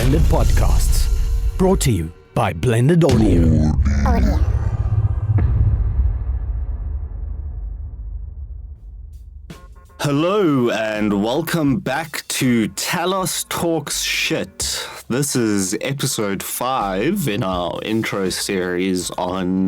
Blended Podcasts. Brought to you by Blended Audio. Hello and welcome back to Talos Talks Shit. This is episode 5 in our intro series on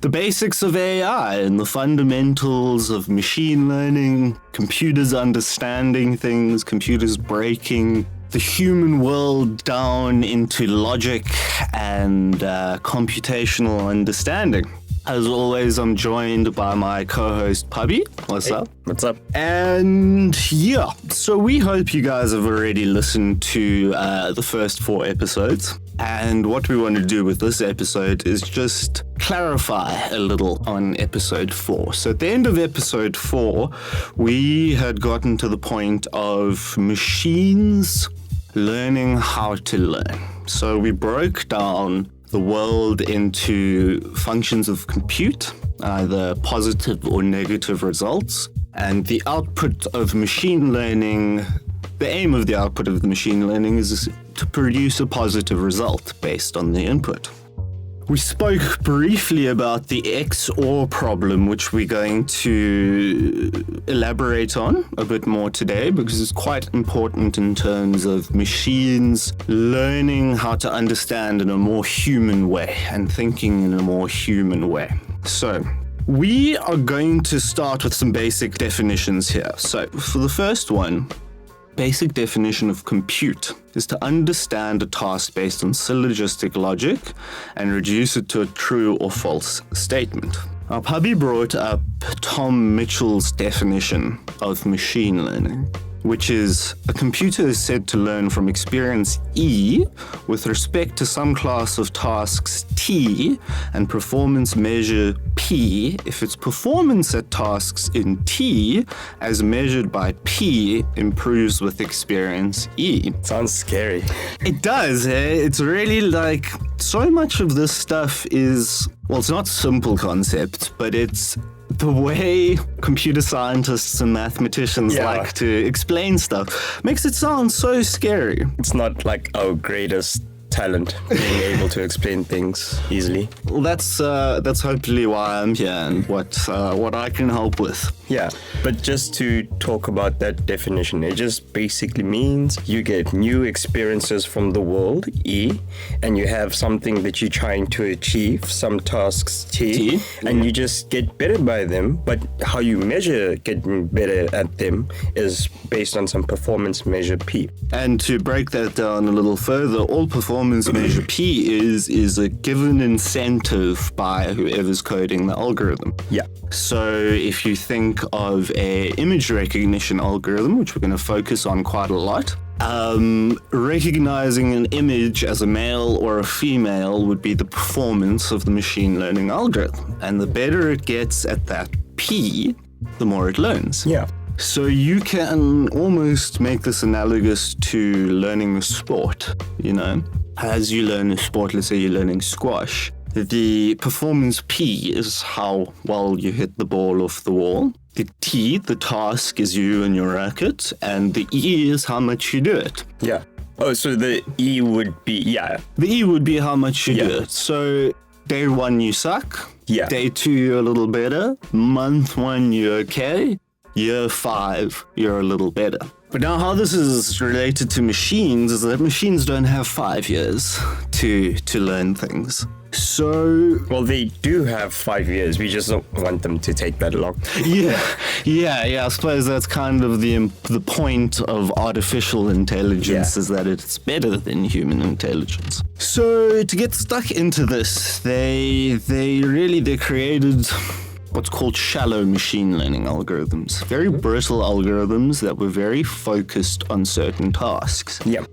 the basics of AI and the fundamentals of machine learning, computers understanding things, computers breaking the human world down into logic and computational understanding. As always, I'm joined by my co-host, Pubby. What's up? What's up? And yeah, so we hope you guys have already listened to the first 4 episodes. And what we want to do with this episode is just clarify a little on episode 4. So at the end of episode 4, we had gotten to the point of machines learning how to learn. So we broke down the world into functions of compute, either positive or negative results, and the output of machine learning, the aim of the output of the machine learning is to produce a positive result based on the input. We spoke briefly about the XOR problem, which we're going to elaborate on a bit more today because it's quite important in terms of machines learning how to understand in a more human way and thinking in a more human way. So, we are going to start with some basic definitions here. So, for the first one, basic definition of compute is to understand a task based on syllogistic logic and reduce it to a true or false statement. Now, Pubby brought up Tom Mitchell's definition of machine learning, which is a computer is said to learn from experience E with respect to some class of tasks T and performance measure P if its performance at tasks in T as measured by P improves with experience E. Sounds scary. It does, eh? It's really like so much of this stuff is, well, it's not simple concepts, but it's the way computer scientists and mathematicians like to explain stuff makes it sound so scary. It's not like our greatest talent, being able to explain things easily. Well, that's hopefully why I'm here and what I can help with. Yeah, but just to talk about that definition, it just basically means you get new experiences from the world, E, and you have something that you're trying to achieve, some tasks, T, and you just get better by them, but how you measure getting better at them is based on some performance measure P. And to break that down a little further, all performance measure P is a given incentive by whoever's coding the algorithm. Yeah. So if you think of a image recognition algorithm, which we're going to focus on quite a lot, recognizing an image as a male or a female would be the performance of the machine learning algorithm. And the better it gets at that P, the more it learns. Yeah. So you can almost make this analogous to learning a sport, you know? As you learn a sport, let's say you're learning squash, the performance P is how well you hit the ball off the wall. The T, the task, is you and your racket, and the E is how much you do it. Yeah. Oh, so the E would be, The E would be how much you do it. So day 1 you suck. Yeah. Day 2 you're a little better. Month 1 you're okay. Year 5 you're a little better. But now how this is related to machines is that machines don't have 5 years to learn things. So... Well, they do have 5 years. We just don't want them to take that long. Yeah. I suppose that's kind of the point of artificial intelligence is that it's better than human intelligence. So to get stuck into this, they created what's called shallow machine learning algorithms. Very brittle algorithms that were very focused on certain tasks. Yeah.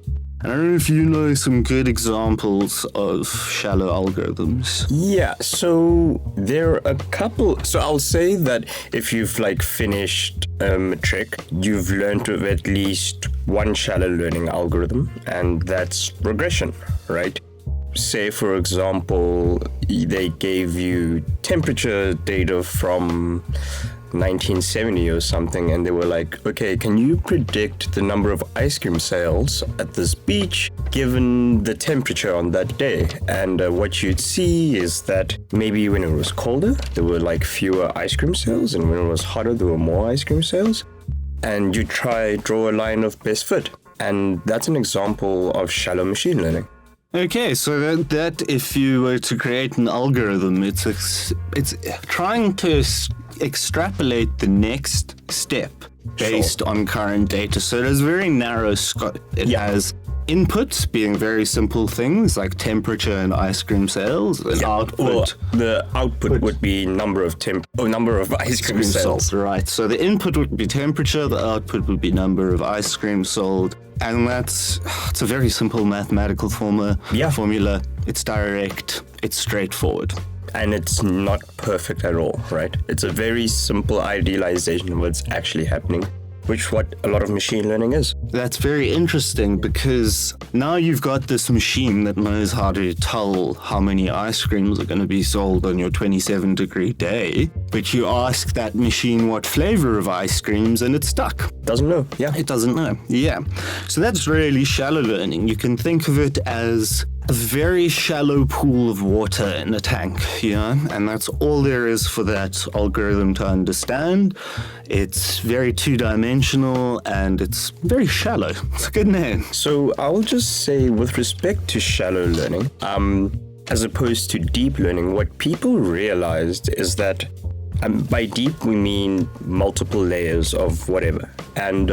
I don't know if you know some good examples of shallow algorithms. Yeah, so there are a couple. So I'll say that if you've finished matric, you've learned of at least one shallow learning algorithm, and that's regression, right? Say, for example, they gave you temperature data from 1970 or something, and they were like, okay, can you predict the number of ice cream sales at this beach given the temperature on that day? And what you'd see is that maybe when it was colder, there were like fewer ice cream sales, and when it was hotter, there were more ice cream sales. And you draw a line of best fit. And that's an example of shallow machine learning. Okay, so that if you were to create an algorithm, it's trying to extrapolate the next step based on current data. So it has very narrow scope. It has inputs being very simple things like temperature and ice cream sales, and output. Well, the output would be number of ice cream sales. Right. So the input would be temperature, the output would be number of ice cream sold. And it's a very simple mathematical formula. It's direct, it's straightforward. And it's not perfect at all, right? It's a very simple idealization of what's actually happening, which what a lot of machine learning is. That's very interesting because now you've got this machine that knows how to tell how many ice creams are going to be sold on your 27-degree day, but you ask that machine what flavor of ice creams and it's stuck. Doesn't know. Yeah. It doesn't know. Yeah. So that's really shallow learning. You can think of it as a very shallow pool of water in a tank, and that's all there is for that algorithm to understand. It's very two-dimensional and it's very shallow. It's a good name. So I'll just say, with respect to shallow learning, as opposed to deep learning, what people realized is that by deep, we mean multiple layers of whatever. And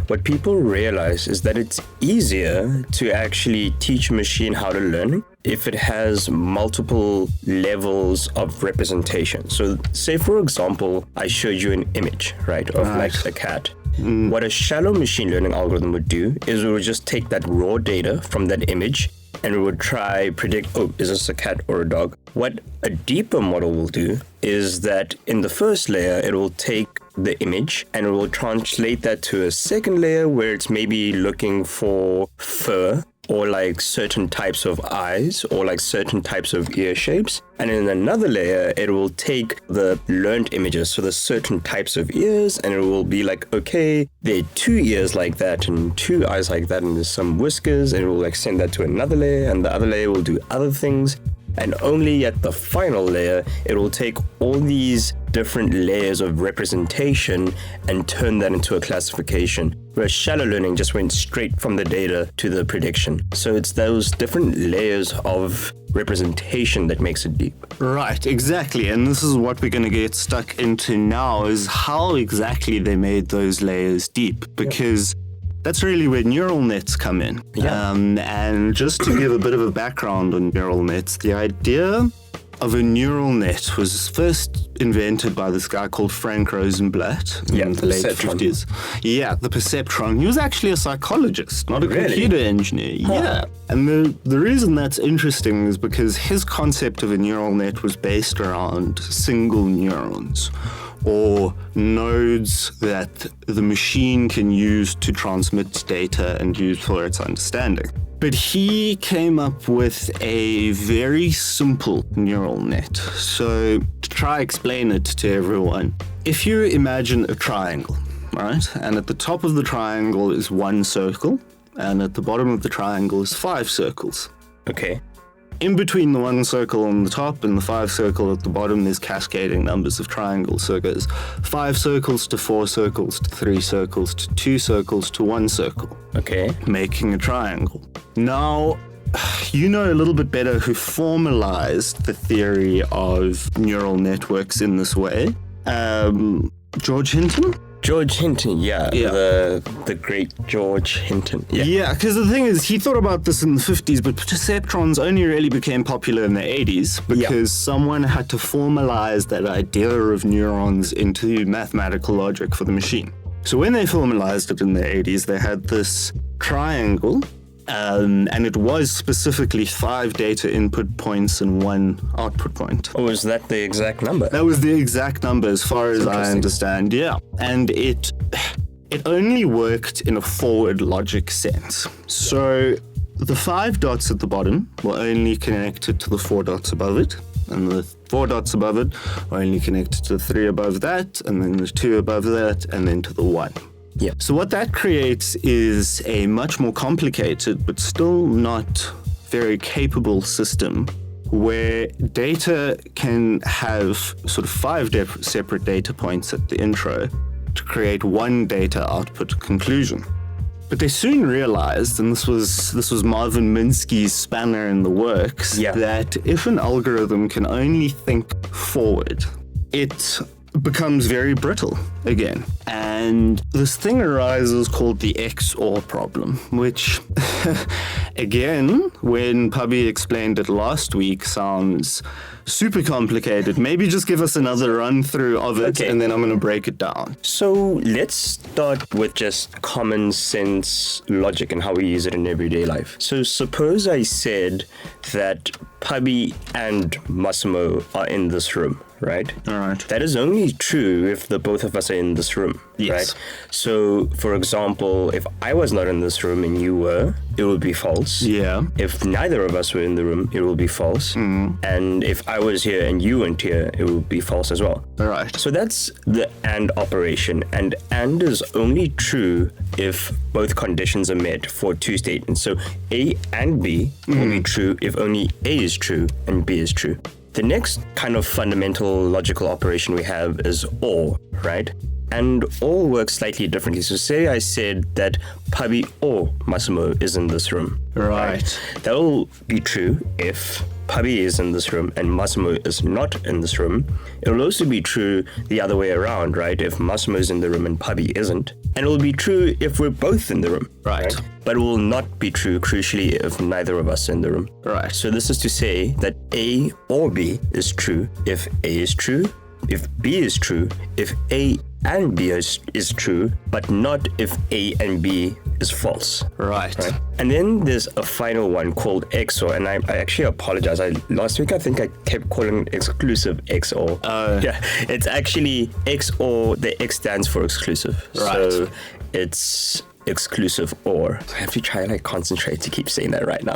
what people realize is that it's easier to actually teach a machine how to learn if it has multiple levels of representation. So say, for example, I showed you an image, right, of like a cat. What a shallow machine learning algorithm would do is it would just take that raw data from that image and it would try predict, is this a cat or a dog? What a deeper model will do is that in the first layer, it will take the image and it will translate that to a second layer where it's maybe looking for fur or like certain types of eyes or like certain types of ear shapes. And in another layer, it will take the learned images, so there's certain types of ears, and it will be like, okay, there are 2 ears like that and 2 eyes like that, and there's some whiskers, and it will like send that to another layer, and the other layer will do other things. And only at the final layer, it will take all these different layers of representation and turn that into a classification, whereas shallow learning just went straight from the data to the prediction. So it's those different layers of representation that makes it deep. Right, exactly. And this is what we're going to get stuck into now, is how exactly they made those layers deep, because that's really where neural nets come in. And just to give a bit of a background on neural nets, the idea of a neural net was first invented by this guy called Frank Rosenblatt in the late 50s. Yeah, the perceptron. He was actually a psychologist, not a computer engineer. Yeah. And the reason that's interesting is because his concept of a neural net was based around single neurons, or nodes that the machine can use to transmit data and use for its understanding. But he came up with a very simple neural net. So to try explain it to everyone, if you imagine a triangle, right? And at the top of the triangle is 1 circle, and at the bottom of the triangle is 5 circles. Okay. In between the 1 circle on the top and the 5 circle at the bottom, there's cascading numbers of triangles. So it goes 5 circles to 4 circles to 3 circles to 2 circles to 1 circle. Okay. Making a triangle. Now, you know a little bit better who formalized the theory of neural networks in this way. George Hinton? George Hinton, the great George Hinton. Yeah, because the thing is, he thought about this in the 50s, but perceptrons only really became popular in the 80s because someone had to formalize that idea of neurons into mathematical logic for the machine. So when they formalized it in the 80s, they had this triangle, and it was specifically 5 data input points and 1 output point. Oh, is that the exact number? That was the exact number as far as I understand, yeah. And it only worked in a forward logic sense. So the 5 dots at the bottom were only connected to the 4 dots above it, and the 4 dots above it are only connected to the 3 above that, and then the 2 above that, and then to the 1. Yeah. So what that creates is a much more complicated, but still not very capable system where data can have sort of 5 separate data points at the intro to create one data output conclusion. But they soon realized, and this was Marvin Minsky's spanner in the works, that if an algorithm can only think forward, it becomes very brittle again. And this thing arises called the XOR problem, which, again, when Pubby explained it last week, sounds super complicated. Maybe just give us another run through of it, and then I'm going to break it down. So let's start with just common sense logic and how we use it in everyday life. So suppose I said that Pubby and Massimo are in this room, right? All right. That is only true if the both of us are in this room, right? So, for example, if I was not in this room and you were, it would be false. Yeah. If neither of us were in the room, it will be false. And if I was here and you weren't here, it will be false as well. All right. So that's the AND operation. And AND is only true if both conditions are met for 2 statements. So A and B will be true if only A is true and B is true. The next kind of fundamental logical operation we have is OR, right? And OR works slightly differently. So say I said that Pubby or Massimo is in this room. Right. That will be true if Pubby is in this room and Massimo is not in this room. It will also be true the other way around, right? If Massimo is in the room and Pubby isn't. And it will be true if we're both in the room. Right. But it will not be true, crucially, if neither of us are in the room. Right. So this is to say that A or B is true if A is true, if B is true, if A and B is true, but not if A and B is false. Right. And then there's a final one called XOR, and I actually apologize. Last week I think I kept calling it exclusive XOR. Yeah, it's actually XOR. The X stands for exclusive. Right. So it's exclusive OR. I have to try and concentrate to keep saying that right now.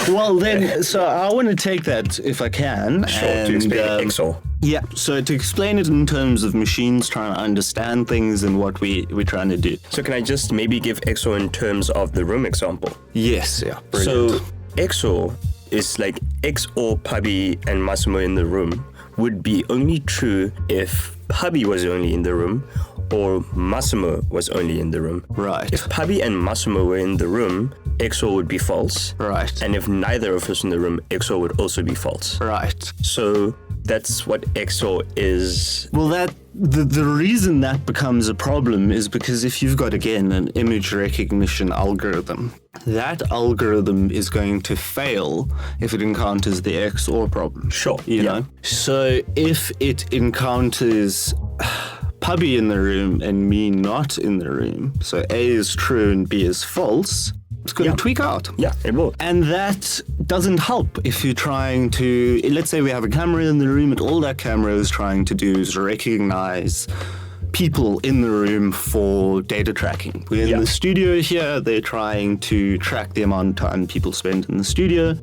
Well, then, so I want to take that if I can. Sure, and, to explain XOR. Yeah, so to explain it in terms of machines trying to understand things and what we're trying to do. So can I just maybe give XOR in terms of the room example? Yes, yeah. So XOR is like XOR Pubby and Massimo in the room would be only true if Pubby was only in the room or Massimo was only in the room. Right. If Pubby and Massimo were in the room, XOR would be false. Right. And if neither of us in the room, XOR would also be false. Right. So that's what XOR is. Well, the reason that becomes a problem is because if you've got, again, an image recognition algorithm, that algorithm is going to fail if it encounters the XOR problem. Sure. You know? So if it encounters Pubby in the room and me not in the room, so A is true and B is false, it's going to tweak out. Yeah, it will. And that doesn't help if you're trying to, let's say we have a camera in the room and all that camera is trying to do is recognize people in the room for data tracking. We're in the studio here, they're trying to track the amount of time people spend in the studio,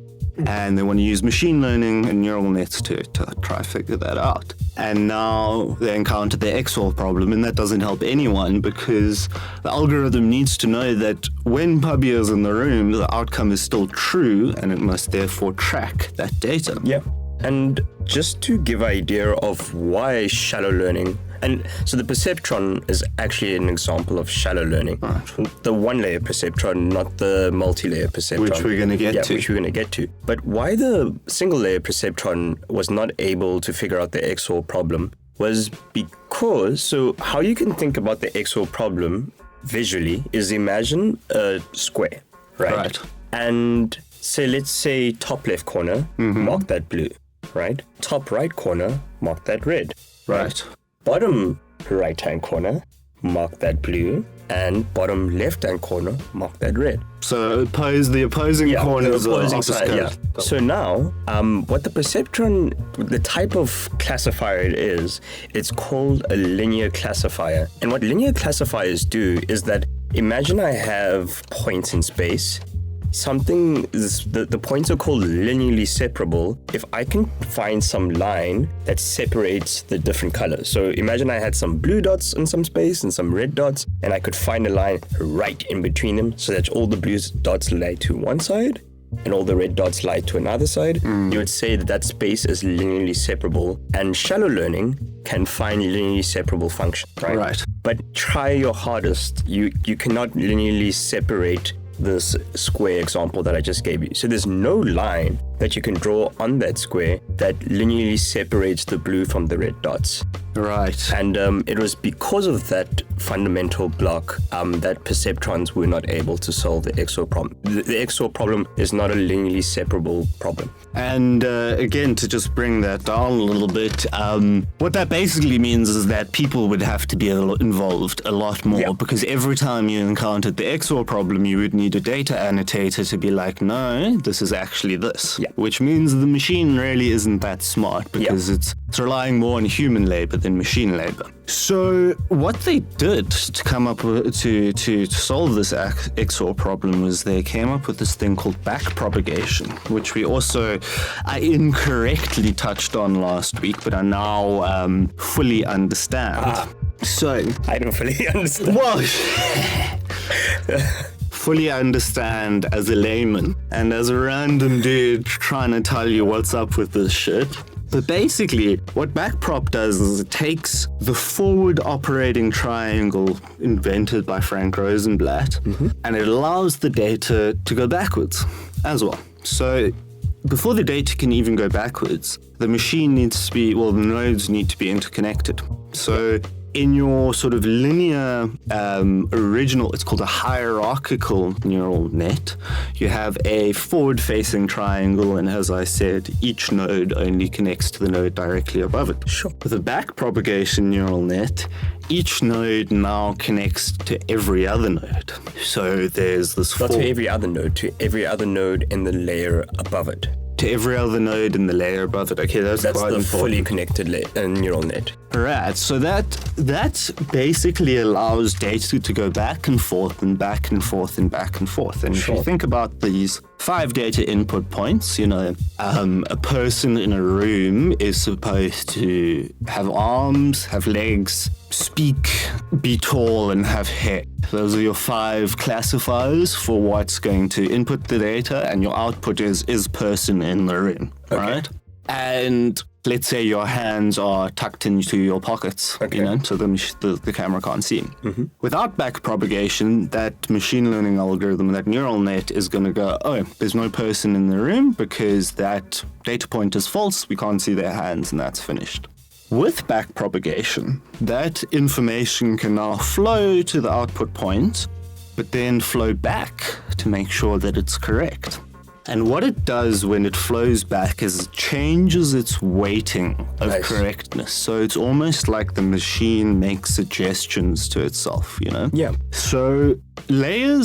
and they want to use machine learning and neural nets to try to figure that out. And now they encounter the XOR problem, and that doesn't help anyone because the algorithm needs to know that when Pubby is in the room, the outcome is still true, and it must therefore track that data. Yeah. And just to give an idea of why shallow learning, and so the perceptron is actually an example of shallow learning. Right. The one-layer perceptron, not the multi-layer perceptron. Which we're going to get to. Which we're going to get to. But why the single-layer perceptron was not able to figure out the XOR problem was because, so how you can think about the XOR problem visually is imagine a square, right? And let's say top left corner, mark that blue, right? Top right corner, mark that red. Right. Bottom right-hand corner, mark that blue, and bottom left-hand corner, mark that red. So the opposing corners the opposing are side, opposite. yeah. So now, what the perceptron, the type of classifier it is, it's called a linear classifier. And what linear classifiers do is that, imagine I have points in space, something is, the points are called linearly separable if I can find some line that separates the different colors. So imagine I had some blue dots in some space and some red dots, and I could find a line right in between them so that all the blue dots lie to one side and all the red dots lie to another side. You would say that that space is linearly separable, and shallow learning can find linearly separable functions, right? Right. But try your hardest. You cannot linearly separate this square example that I just gave you. So there's no line that you can draw on that square that linearly separates the blue from the red dots. Right. And it was because of that fundamental block that perceptrons were not able to solve the XOR problem. The XOR problem is not a linearly separable problem. And again, to just bring that down a little bit, what that basically means is that people would have to be involved a lot more, because every time you encountered the XOR problem, you would need a data annotator to be like, no, this is actually this. Which means the machine really isn't that smart, because it's relying more on human labor than machine labor. So what they did to come up with, to solve this XOR problem was they came up with this thing called backpropagation, which I incorrectly touched on last week, but I now fully understand. So I don't fully understand. Well, fully understand as a layman and as a random dude trying to tell you what's up with this shit. But basically, what backprop does is it takes the forward operating triangle invented by Frank Rosenblatt, and it allows the data to go backwards as well. So before the data can even go backwards, the machine needs to be, the nodes need to be interconnected. So in your sort of linear original, it's called a hierarchical neural net, you have a forward-facing triangle, and as I said, each node only connects to the node directly above it. Sure. With a backpropagation neural net, each node now connects to every other node. So there's this Not to every other node, to every other node in the layer above it. To every other node in the layer above it. Okay, that's quite the important. fully connected neural net. Right, so that basically allows data to go back and forth and back and forth and back and forth. And if you think about these 5 data input points, a person in a room is supposed to have arms, have legs, speak, be tall, and have hair. Those are your 5 classifiers for what's going to input the data, and your output is person in the room, right? And let's say your hands are tucked into your pockets, so the camera can't see. Without backpropagation, that machine learning algorithm, that neural net is going to go, there's no person in the room because that data point is false, we can't see their hands, and that's finished. With backpropagation, that information can now flow to the output point, but then flow back to make sure that it's correct. And what it does when it flows back is it changes its weighting of correctness. So it's almost like the machine makes suggestions to itself, Yeah. So layer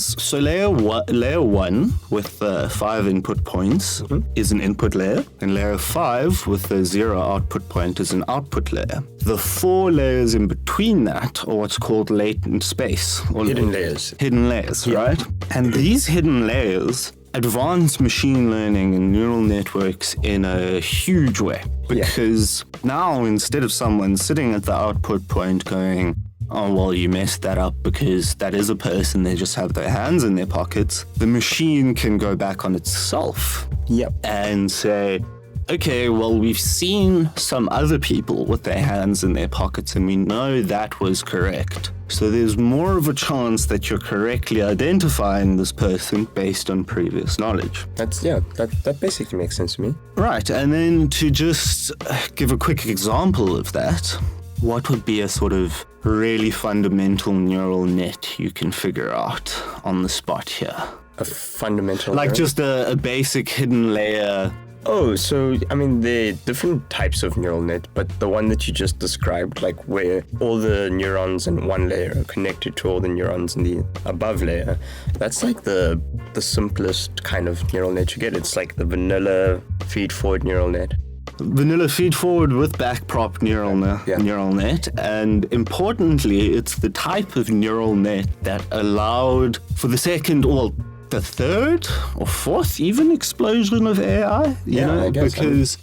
1 with 5 input points is an input layer, and layer 5 with the 0 output point is an output layer. The 4 layers in between that are what's called latent space. Or Hidden layers. Hidden layers, right? And these hidden layers advance machine learning and neural networks in a huge way, because now instead of someone sitting at the output point going, you messed that up because that is a person, they just have their hands in their pockets, the machine can go back on itself and say, okay, we've seen some other people with their hands in their pockets and we know that was correct. So there's more of a chance that you're correctly identifying this person based on previous knowledge. That basically makes sense to me. Right, and then to just give a quick example of that, what would be a sort of really fundamental neural net you can figure out on the spot here? A fundamental just a basic hidden layer. So, there are different types of neural net, but the one that you just described, where all the neurons in one layer are connected to all the neurons in the above layer, that's the simplest kind of neural net you get. It's like the vanilla feed-forward neural net. Vanilla feed-forward with backprop neural net, and importantly, it's the type of neural net that allowed for the the third or fourth even explosion of AI, I guess because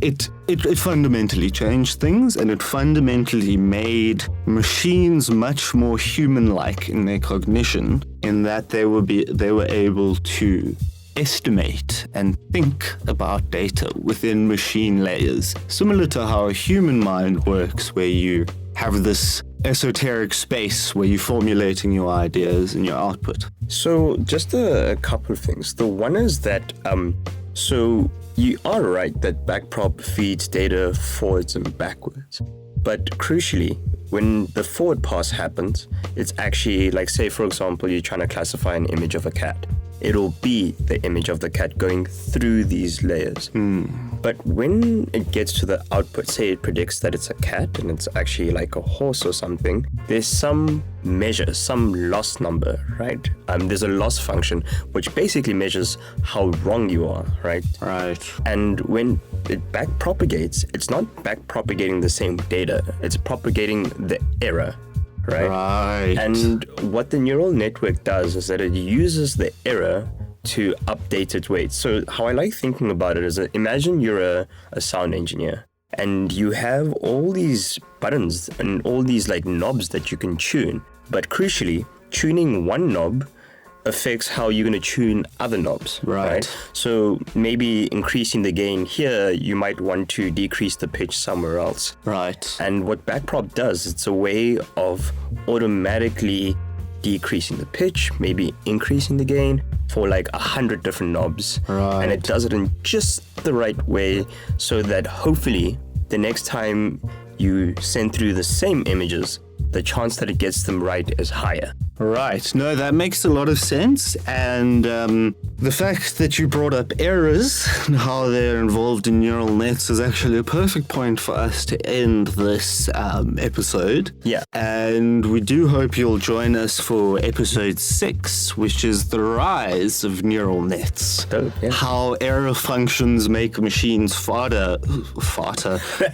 it fundamentally changed things, and it fundamentally made machines much more human-like in their cognition, in that they were able to estimate and think about data within machine layers, similar to how a human mind works, where you have this esoteric space where you're formulating your ideas and your output. So just a couple of things. The one is that, so you are right that backprop feeds data forwards and backwards. But crucially, when the forward pass happens, it's actually like, say, for example, you're trying to classify an image of a cat. It'll be the image of the cat going through these layers. But when it gets to the output, say it predicts that it's a cat and it's actually like a horse or something, there's some measure, some loss number, right? There's a loss function, which basically measures how wrong you are, right? Right. And when it backpropagates, it's not backpropagating the same data, it's propagating the error. Right? And what the neural network does is that it uses the error to update its weights. So how I like thinking about it is that imagine you're a sound engineer and you have all these buttons and all these like knobs that you can tune. But crucially, tuning one knob affects how you're going to tune other knobs, right? So maybe increasing the gain here, you might want to decrease the pitch somewhere else. Right. And what backprop does, it's a way of automatically decreasing the pitch, maybe increasing the gain for like 100 different knobs. Right. And it does it in just the right way so that hopefully the next time you send through the same images, the chance that it gets them right is higher. Right. No, that makes a lot of sense. And the fact that you brought up errors and how they're involved in neural nets is actually a perfect point for us to end this episode. Yeah. And we do hope you'll join us for episode 6, which is the rise of neural nets. Oh, yeah. How error functions make machines farter.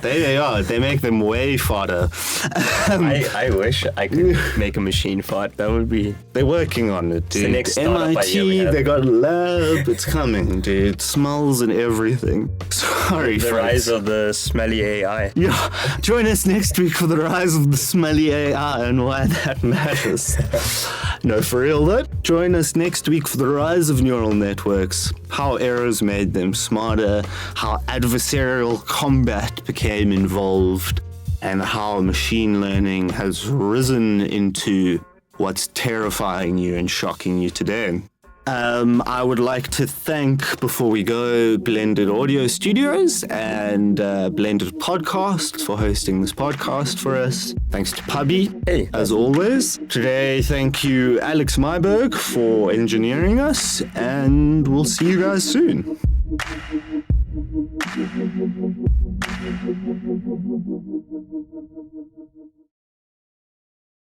There they are. They make them way farter. I wish I could make a machine fart. That would be... They're working on it, dude. The next startup MIT, idea we have. they got a lab. It's coming, dude. Smells and everything. Sorry, The friends. rise of the smelly AI. Yeah, join us next week for the rise of the smelly AI and why that matters. No, for real though. Join us next week for the rise of neural networks, how errors made them smarter, how adversarial combat became involved, and how machine learning has risen into what's terrifying you and shocking you today. I would like to thank, before we go, Blended Audio Studios and Blended Podcasts for hosting this podcast for us. Thanks to Pubby, as always. Today, thank you, Alex Myberg, for engineering us, and we'll see you guys soon.